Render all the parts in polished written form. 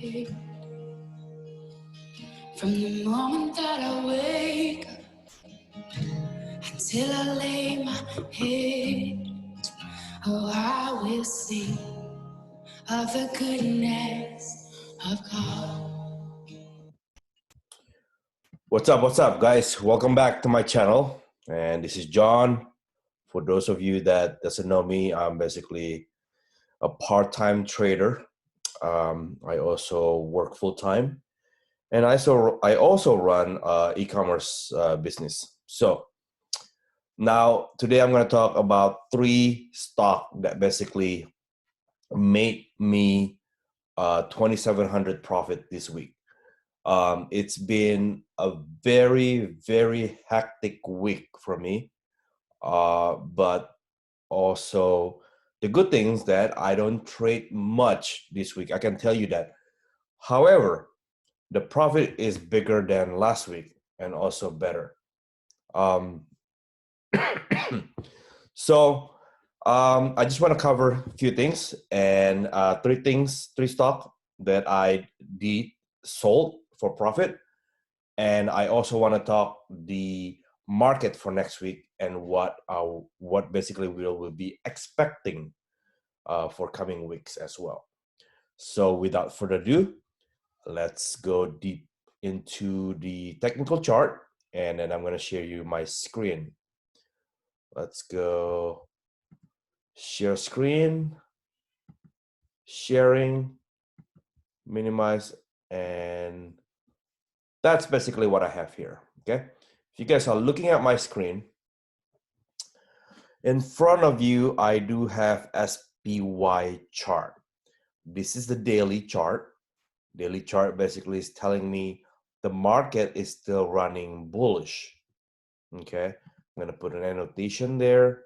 day. From the moment that I wake up until I lay my head, oh, I will sing of the goodness of God. What's up, guys? Welcome back to my channel. And this is John. For those of you that doesn't know me, I'm basically a part-time trader. I also work full-time, and I also run e-commerce business. So now today I'm going to talk about 3 stocks that basically made me 2,700 profit this week. It's been a very, very hectic week for me. But also the good things that I don't trade much this week. I can tell you that. However, the profit is bigger than last week and also better. So I just want to cover a few things and 3 stock that I sold for profit. And I also want to talk the market for next week and what basically we will be expecting for coming weeks as well. So without further ado, let's go deep into the technical chart, and then I'm going to share you my screen. Let's go share screen, sharing, minimize, and that's basically what I have here. Okay, if you guys are looking at my screen, in front of you, I do have SPY chart. This is the daily chart. Daily chart basically is telling me the market is still running bullish. Okay, I'm gonna put an annotation there,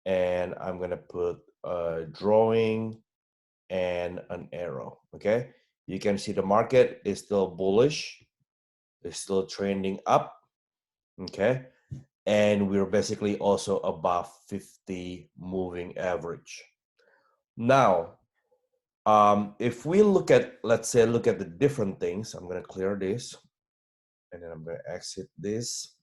and I'm gonna put a drawing and an arrow. Okay, you can see the market is still bullish. It's still trending up. Okay, and we're basically also above 50 moving average. Now, if we look at, let's say, look at the different things, I'm going to clear this, and then I'm going to exit this.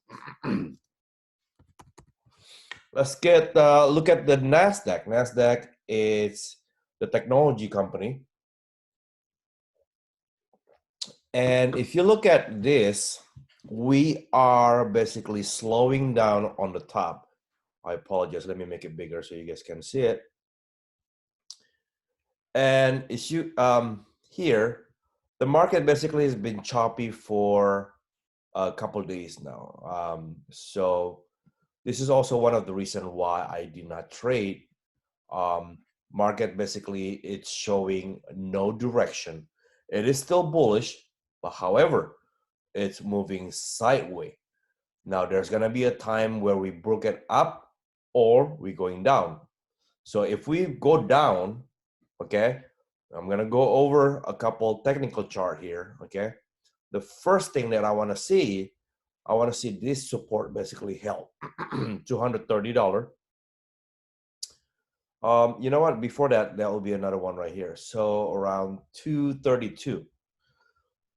Let's look at the NASDAQ. NASDAQ is the technology company. And if you look at this, we are basically slowing down on the top. I apologize. Let me make it bigger so you guys can see it. And here, the market basically has been choppy for a couple of days now. So this is also one of the reasons why I did not trade. Market basically, it's showing no direction. It is still bullish, but however, it's moving sideways. Now there's gonna be a time where we broke it up or we're going down. So if we go down, okay, I'm gonna go over a couple technical chart here. Okay, the first thing that I want to see this support basically held $230. You know what? Before that, there will be another one right here. So around 232,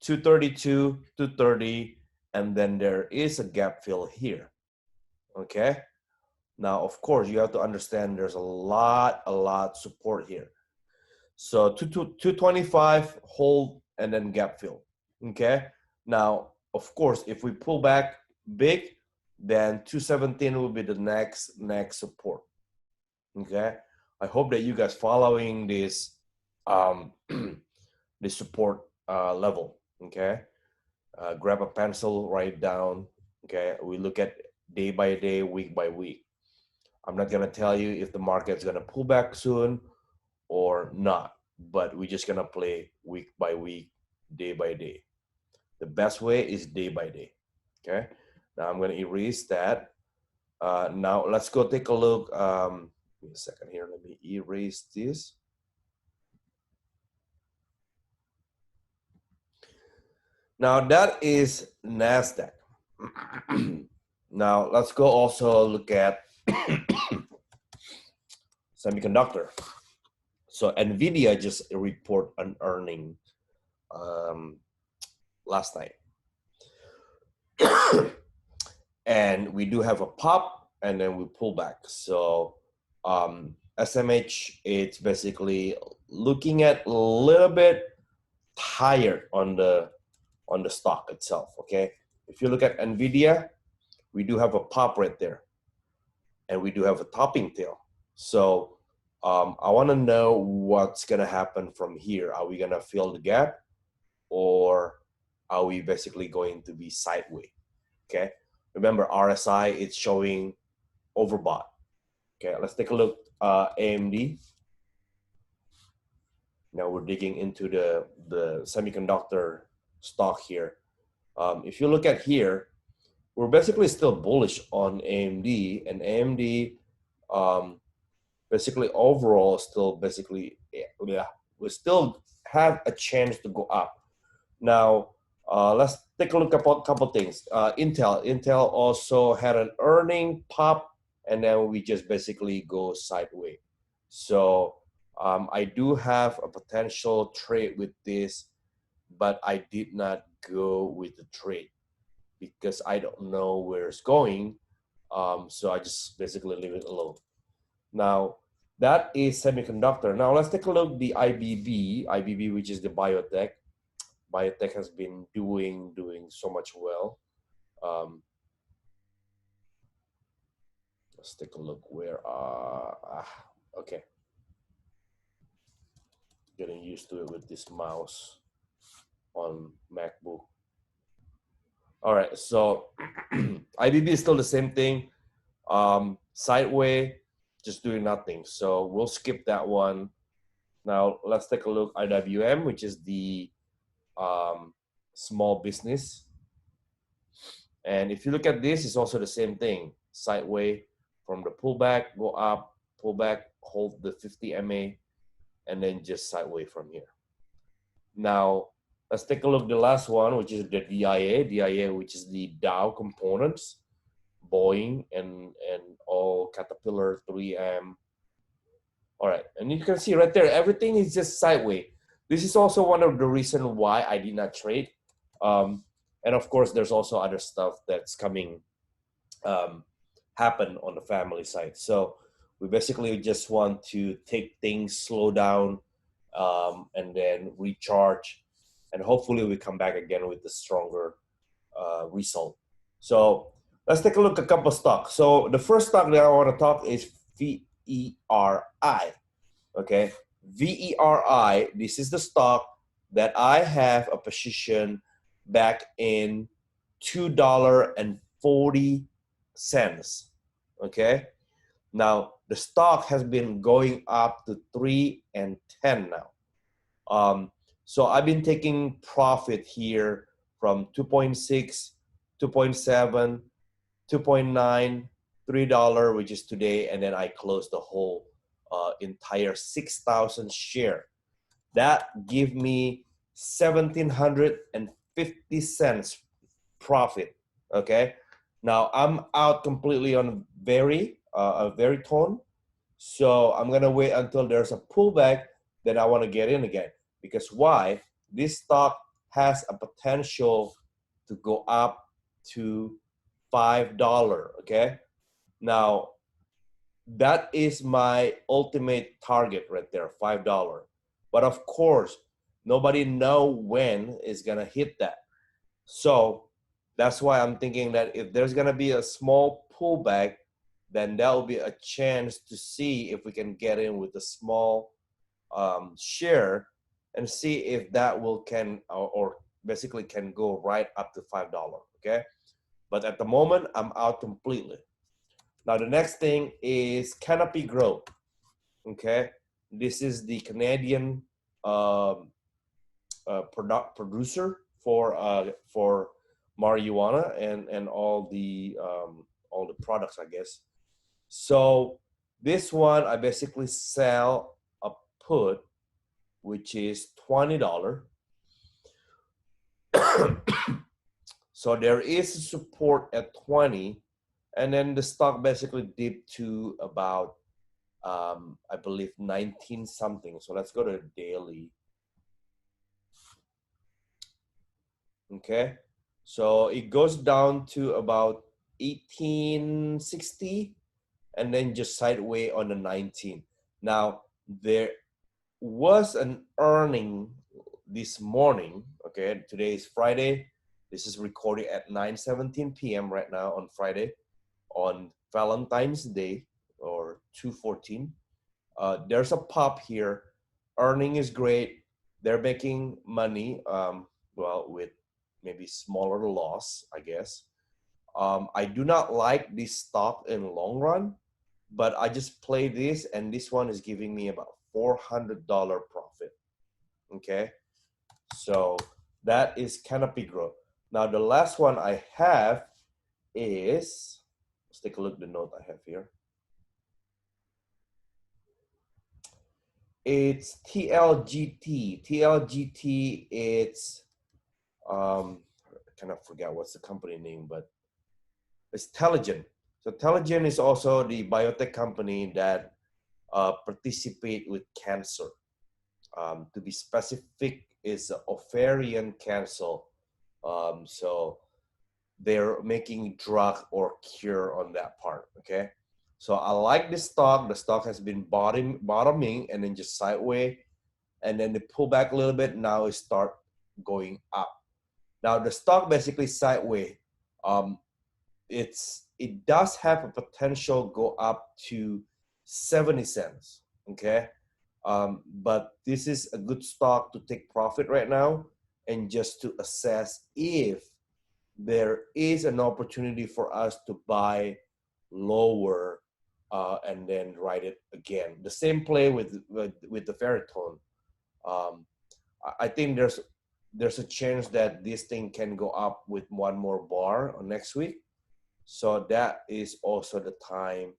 230, and then there is a gap fill here. Okay. Now, of course, you have to understand there's a lot support here. So 225, hold, and then gap fill. Okay. Now, of course, if we pull back big, then 217 will be the next support. Okay. I hope that you guys following this this support level. Okay. Grab a pencil, write down. Okay. We look at day by day, week by week. I'm not gonna tell you if the market's gonna pull back soon or not, but we're just gonna play week by week, day by day. The best way is day by day. Okay. Now I'm gonna erase that. Now let's go take a look. Give me a second here. Let me erase this. Now that is NASDAQ. Now let's go also look at semiconductor. So NVIDIA just report an earning last night. And we do have a pop and then we pull back. So SMH, it's basically looking at a little bit higher on the stock itself. Okay, if you look at Nvidia, we do have a pop right there, and we do have a topping tail. So I want to know what's gonna happen from here. Are we gonna fill the gap, or are we basically going to be sideways? Okay, remember RSI, it's showing overbought. Okay, let's take a look. AMD. Now we're digging into the semiconductor stock here. If you look at here, we're basically still bullish on AMD, and AMD basically overall still basically, yeah, we still have a chance to go up. Now let's take a look at a couple things. Intel also had an earning pop, and then we just basically go sideways. So I do have a potential trade with this, but I did not go with the trade because I don't know where it's going. So I just basically leave it alone. Now that is semiconductor. Now let's take a look at the IBB, which is the biotech. Biotech has been doing so much well. Let's take a look where okay, getting used to it with this mouse on MacBook. All right, so IBB is still the same thing, sideways, just doing nothing. So we'll skip that one. Now let's take a look at IWM, which is the small business. And if you look at this, it's also the same thing. Sideways from the pullback, go up, pull back, hold the 50 MA, and then just sideways from here. Now, let's take a look at the last one, which is the DIA, which is the Dow components, Boeing, and all Caterpillar, 3M. All right, and you can see right there, everything is just sideways. This is also one of the reasons why I did not trade. And of course, there's also other stuff that's coming happen on the family side. So we basically just want to take things, slow down, and then recharge, and hopefully we come back again with a stronger result. So let's take a look at a couple of stocks. So the first stock that I want to talk is VERI. Okay, VERI. This is the stock that I have a position back in $2.40. Okay, now the stock has been going up to 3 and 10 now. So I've been taking profit here from 2.6, 2.7, 2.9, $3, which is today, and then I closed the whole entire 6,000 share. That give me 1,750 cents profit. Okay, now I'm out completely on VERI, VERITON. So I'm gonna wait until there's a pullback, then I want to get in again. Because why? This stock has a potential to go up to $5. Okay, now that is my ultimate target right there, $5. But of course, nobody know when it's gonna hit that. So that's why I'm thinking that if there's gonna be a small pullback, then that will be a chance to see if we can get in with a small share and see if that will or basically can go right up to $5. Okay, but at the moment I'm out completely. Now the next thing is Canopy Growth. Okay, this is the Canadian producer for marijuana and all the products, I guess. So this one I basically sell a put, which is $20. So there is support at 20, and then the stock basically dipped to about I believe 19 something. So let's go to daily. Okay, so it goes down to about 1860 and then just sideways on the 19. Now there was an earning this morning. Okay, today is Friday. This is recorded at 9:17 p.m. right now on Friday, on Valentine's Day, or 2/14. There's a pop here. Earning is great. They're making money. Well, with maybe smaller loss, I guess. I do not like this stock in long run, but I just play this, and this one is giving me about $400 profit. Okay, so that is Canopy Growth. Now the last one I have is, let's take a look at the note I have here. It's TLGT. TLGT, it's I kind of forgot what's the company name, but it's Telegen. So Telegen is also the biotech company that participate with cancer. To be specific, is ovarian cancer. So they're making drug or cure on that part. Okay, so I like this stock. The stock has been bottoming and then just sideways, and then they pull back a little bit. Now it start going up. Now the stock basically sideways. Um, it does have a potential go up to 70 cents. Okay, but this is a good stock to take profit right now and just to assess if there is an opportunity for us to buy lower and then write it again. The same play with the Veritone. I think there's a chance that this thing can go up with one more bar on next week. So that is also the time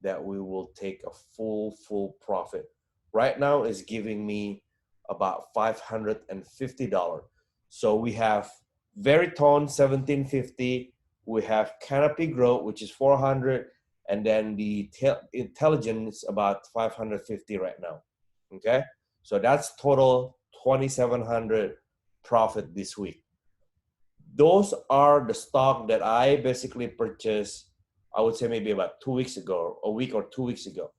that we will take a full profit. Right now is giving me about $550. So we have Veritone 1750, we have Canopy Growth, which is 400, and then the Intelligence about 550 right now. Okay, so that's total 2,700 profit this week. Those are the stock that I basically purchased, I would say maybe about 2 weeks ago, a week or 2 weeks ago.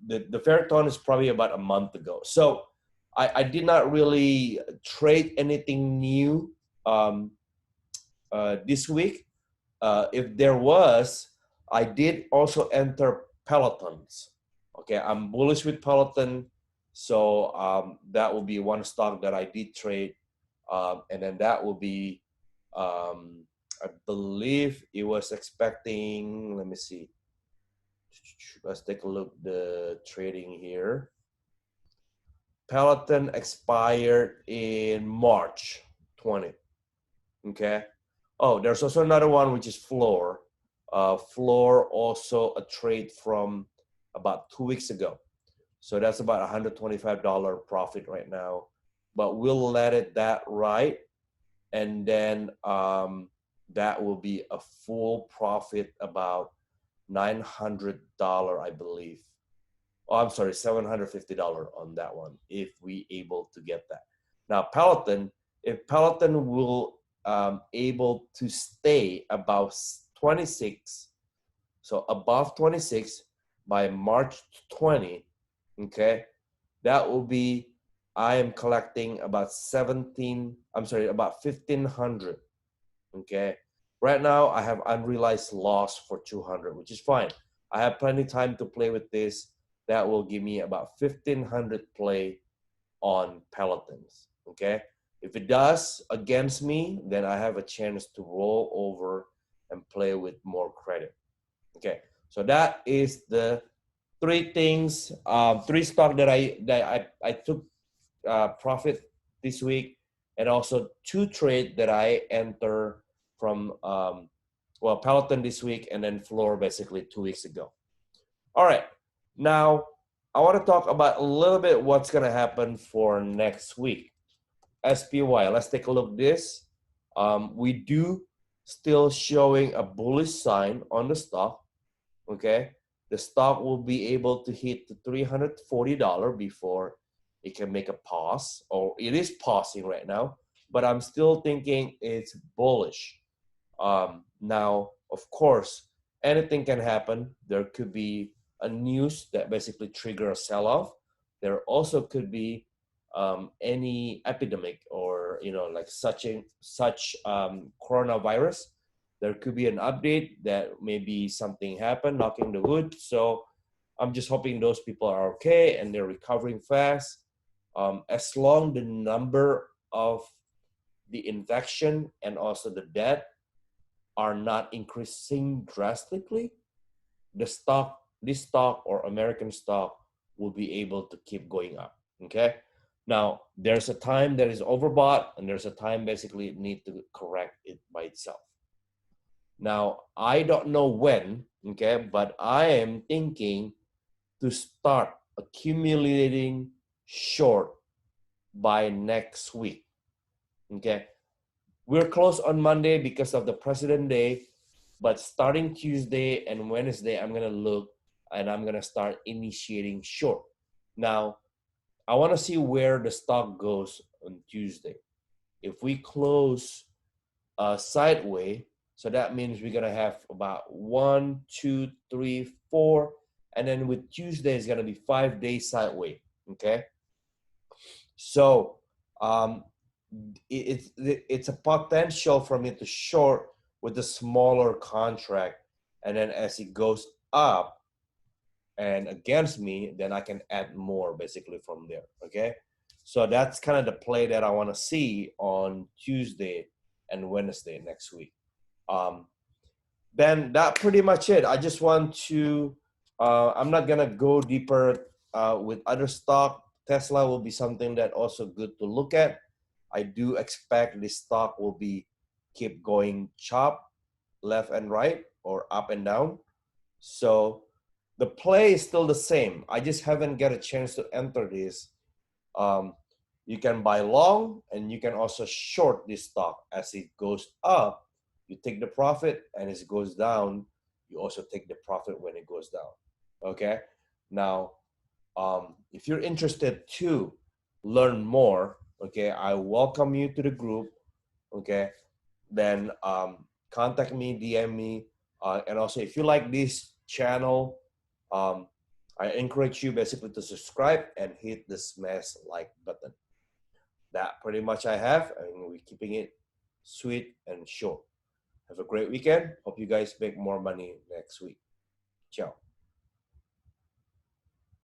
The Veritone is probably about a month ago. So I did not really trade anything new this week. If there was, I did also enter Pelotons. Okay, I'm bullish with Peloton. So that will be one stock that I did trade. And then that will be, I believe it was expecting, let me see. Let's take a look the trading here. Peloton expired in March 20. Okay. Oh, there's also another one, which is Floor. Floor also a trade from about 2 weeks ago. So that's about $125 profit right now. But we'll let it that right. And then that will be a full profit about $900, I believe. Oh, I'm sorry, $750 on that one, if we able to get that. Now, Peloton, if Peloton will able to stay above 26, so above 26 by March 20, okay, that will be, I am collecting about about 1,500, okay. Right now, I have unrealized loss for 200, which is fine. I have plenty of time to play with this. That will give me about 1,500 play on Pelotons, okay? If it does against me, then I have a chance to roll over and play with more credit, okay? So that is the three things, three stock that I took profit this week, and also two trade that I enter from well, Peloton this week, and then Floor basically 2 weeks ago. All right, now I want to talk about a little bit what's going to happen for next week. SPY, let's take a look at this. We do still showing a bullish sign on the stock, okay? The stock will be able to hit the $340 before it can make a pause, or it is pausing right now. but I'm still thinking it's bullish. Now, of course, anything can happen. There could be a news that basically trigger a sell-off. There also could be any epidemic or like such coronavirus. There could be an update that maybe something happened, knocking the wood. So I'm just hoping those people are okay and they're recovering fast. As long the number of the infection and also the death are not increasing drastically, this stock or American stock will be able to keep going up. Okay. Now there's a time that is overbought and there's a time basically it needs to correct it by itself. Now I don't know when, okay, but I am thinking to start accumulating short by next week. Okay. We're closed on Monday because of the President Day, but starting Tuesday and Wednesday, I'm going to look and I'm going to start initiating short. Now, I want to see where the stock goes on Tuesday. If we close sideways, so that means we're going to have about 1, 2, 3, 4, and then with Tuesday, it's going to be 5 days sideways, okay? So, it's a potential for me to short with a smaller contract, and then as it goes up and against me, then I can add more basically from there. Okay, so that's kind of the play that I want to see on Tuesday and Wednesday next week. Then that pretty much it. I just want to I'm not gonna go deeper with other stock. Tesla will be something that also good to look at. I do expect this stock will be keep going chop left and right or up and down. So the play is still the same. I just haven't got a chance to enter this. You can buy long and you can also short this stock. As it goes up, you take the profit, and as it goes down, you also take the profit when it goes down. Okay. Now, if you're interested to learn more, okay, I welcome you to the group. Okay, then contact me, DM me, and also if you like this channel, I encourage you basically to subscribe and hit the smash like button. That pretty much I have, and we're keeping it sweet and short. Have a great weekend. Hope you guys make more money next week. Ciao.